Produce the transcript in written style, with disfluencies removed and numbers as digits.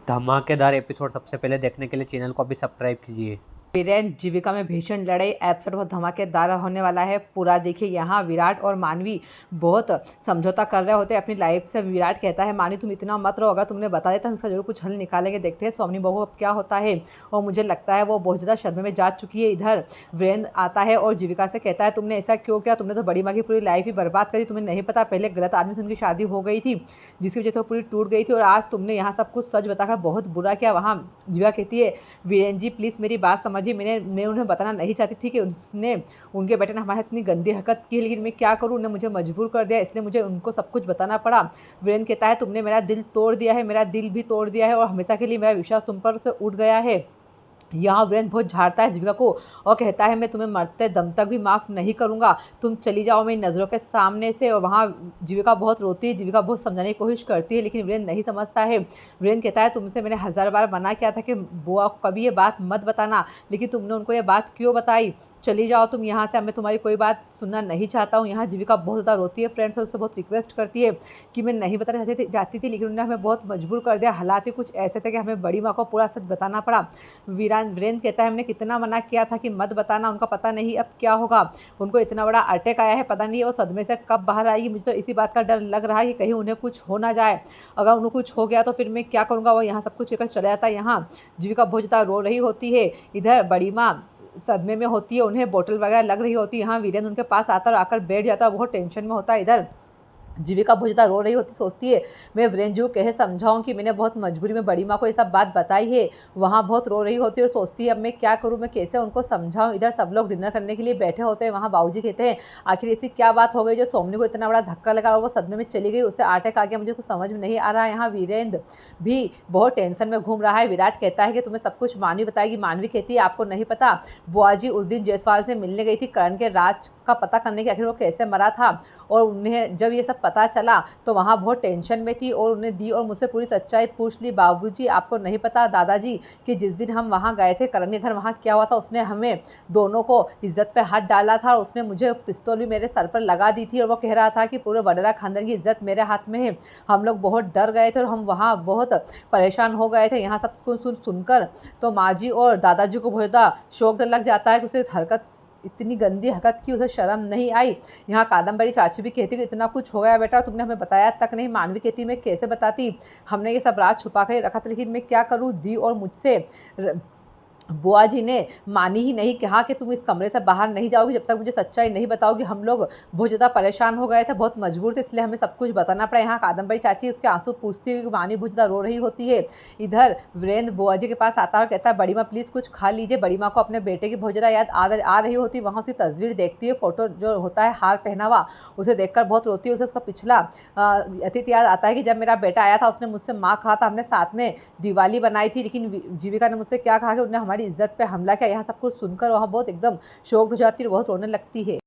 धमाकेदार एपिसोड सबसे पहले देखने के लिए चैनल को अभी सब्सक्राइब कीजिए। वीरेंद्र जीविका में भीषण लड़ाई एपिसोड बहुत धमाकेदार होने वाला है पूरा। देखिए यहाँ विराट और मानवी बहुत समझौता कर रहे होते हैं अपनी लाइफ से। विराट कहता है मानवी तुम इतना मत रहो, अगर तुमने बता दिया तो हम इसका जरूर कुछ हल निकालेंगे, देखते हैं सोमनी बहू अब क्या होता है। और मुझे लगता है वो बहुत ज़्यादा सदमे में जा चुकी है। इधर वीरेंद्र आता है और जीविका से कहता है तुमने ऐसा क्यों किया, तुमने तो बड़ी माँ की पूरी लाइफ ही बर्बाद करी, तुम्हें नहीं पता पहले गलत आदमी से उनकी शादी हो गई थी जिसकी वजह से वो पूरी टूट गई थी, और आज तुमने यहाँ सब कुछ सच बताकर बहुत बुरा किया। वहाँ जीविका कहती है वीरेंद्र जी प्लीज़ मेरी बात समझिए, मैं उन्हें बताना नहीं चाहती थी कि उसने उनके बेटे ने हमारे साथ इतनी गंदी हरकत की, लेकिन मैं क्या करूँ, उन्होंने मुझे मजबूर कर दिया, इसलिए मुझे उनको सब कुछ बताना पड़ा। वीरेंद्र कहता है तुमने मेरा दिल तोड़ दिया है, मेरा दिल भी तोड़ दिया है और हमेशा के लिए मेरा विश्वास तुम पर से उठ गया है। यहाँ वीरेंद्र बहुत झाड़ता है जीविका को और कहता है मैं तुम्हें मरते दम तक भी माफ़ नहीं करूँगा, तुम चली जाओ मेरी नज़रों के सामने से। और वहाँ जीविका बहुत रोती है, जीविका बहुत समझाने की कोशिश करती है, लेकिन वीरेंद्र नहीं समझता है। वीरेंद्र कहता है तुमसे मैंने 1000 बार मना किया था कि बुआ को कभी ये बात मत बताना, लेकिन तुमने उनको ये बात क्यों बताई, चली जाओ तुम यहाँ से, अब मैं तुम्हारी कोई बात सुनना नहीं चाहता हूँ। यहाँ जीविका बहुत ज़्यादा रोती है फ्रेंड्स और उससे बहुत रिक्वेस्ट करती है कि मैं नहीं बताना चाहती थी, लेकिन उन्होंने हमें बहुत मजबूर कर दिया, हालात ही कुछ ऐसे थे कि हमें बड़ी माँ को पूरा सच बताना पड़ा। वीरेंद्र कहता है हमने कितना मना किया था कि मत बताना, उनका पता नहीं अब क्या होगा, उनको इतना बड़ा अटैक आया है, पता नहीं वो सदमे से कब बाहर आएगी। मुझे तो इसी बात का डर लग रहा है कि कहीं उन्हें कुछ हो ना जाए, अगर उन्हें कुछ हो गया तो फिर मैं क्या करूँगा। वो यहाँ सब कुछ लेकर चला जाता है। यहाँ जीविका बहुत ज़्यादा रो रही होती है, इधर बड़ी माँ सदमे में होती है, उन्हें बोतल वगैरह लग रही होती है। यहाँ वीरेंद्र उनके पास आता है और आकर बैठ जाता है, बहुत टेंशन में होता है। इधर जीविका बहुत ज़्यादा रो रही होती, सोचती है मैं वीरेंद्र जी को कहे समझाऊं कि मैंने बहुत मजबूरी में बड़ी माँ को ये सब बात बताई है। वहाँ बहुत रो रही होती है और सोचती है अब मैं क्या करूँ, मैं कैसे उनको समझाऊं। इधर सब लोग डिनर करने के लिए बैठे होते हैं। वहाँ बाबूजी कहते हैं आखिर ऐसी क्या बात हो गई जो सोमनी को इतना बड़ा धक्का लगा और वो सदमे में चली गई, उससे अटैक आ गया, मुझे कुछ समझ में नहीं आ रहा है। यहाँ वीरेंद्र भी बहुत टेंशन में घूम रहा है। विराट कहता है कि तुम्हें सब कुछ मानवी बताएगी। मानवी कहती है आपको नहीं पता, बुआ जी उस दिन जायसवाल से मिलने गई थी करण के राज का पता करने के, आखिर वो कैसे मरा था। और उन्हें जब ये सब पता चला तो वहाँ बहुत टेंशन में थी और उन्हें दी और मुझसे पूरी सच्चाई पूछ ली। बाबूजी आपको नहीं पता दादाजी कि जिस दिन हम वहाँ गए थे करण के घर, वहाँ क्या हुआ था, उसने हमें दोनों को इज्जत पे हाथ डाला था और उसने मुझे पिस्तौल भी मेरे सर पर लगा दी थी और वो कह रहा था कि पूरे वडेरा खानदान की इज्जत मेरे हाथ में है। हम लोग बहुत डर गए थे और हम वहाँ बहुत परेशान हो गए थे। यहाँ सब कुछ सुनकर तो माँ जी और दादाजी को बहुत ज़्यादा शौक लग जाता है कि उसे हरकत इतनी गंदी हरकत की, उसे शर्म नहीं आई। यहाँ कादम्बरी चाची भी कहती कि इतना कुछ हो गया बेटा, तुमने हमें बताया तक नहीं। मानवी कहती मैं कैसे बताती, हमने ये सब राज छुपा कर रखा था, लेकिन मैं क्या करूँ दी और मुझसे बुआ जी ने मानी ही नहीं, कहा कि तुम इस कमरे से बाहर नहीं जाओगी जब तक मुझे सच्चाई नहीं बताओगी। हम लोग बहुत ज़्यादा परेशान हो गए थे, बहुत मजबूर थे, इसलिए हमें सब कुछ बताना पड़ा। यहाँ कादम्बरी चाची उसके आंसू पूछती हुई मानी बहुत ज़्यादा रो रही होती है। इधर वीरेंद्र बुआ जी के पास आता है और कहता है बड़ी माँ प्लीज़ कुछ खा लीजिए। बड़ी माँ को अपने बेटे की बहुत ज़्यादा याद आ रही होती है। वहाँ उसकी तस्वीर देखती है, फोटो जो होता है हार पहना हुआ, उसे देखकर बहुत रोती है। उसे उसका पिछला अतीत याद आता है कि जब मेरा बेटा आया था उसने मुझसे माँ कहा था, हमने साथ में दिवाली बनाई थी, लेकिन जीविका ने मुझसे क्या कहा कि उन्होंने हमारी इज्जत पे हमला किया। यहाँ सब कुछ सुनकर वहाँ बहुत एकदम शॉक्ड हो जाती है, बहुत रोने लगती है।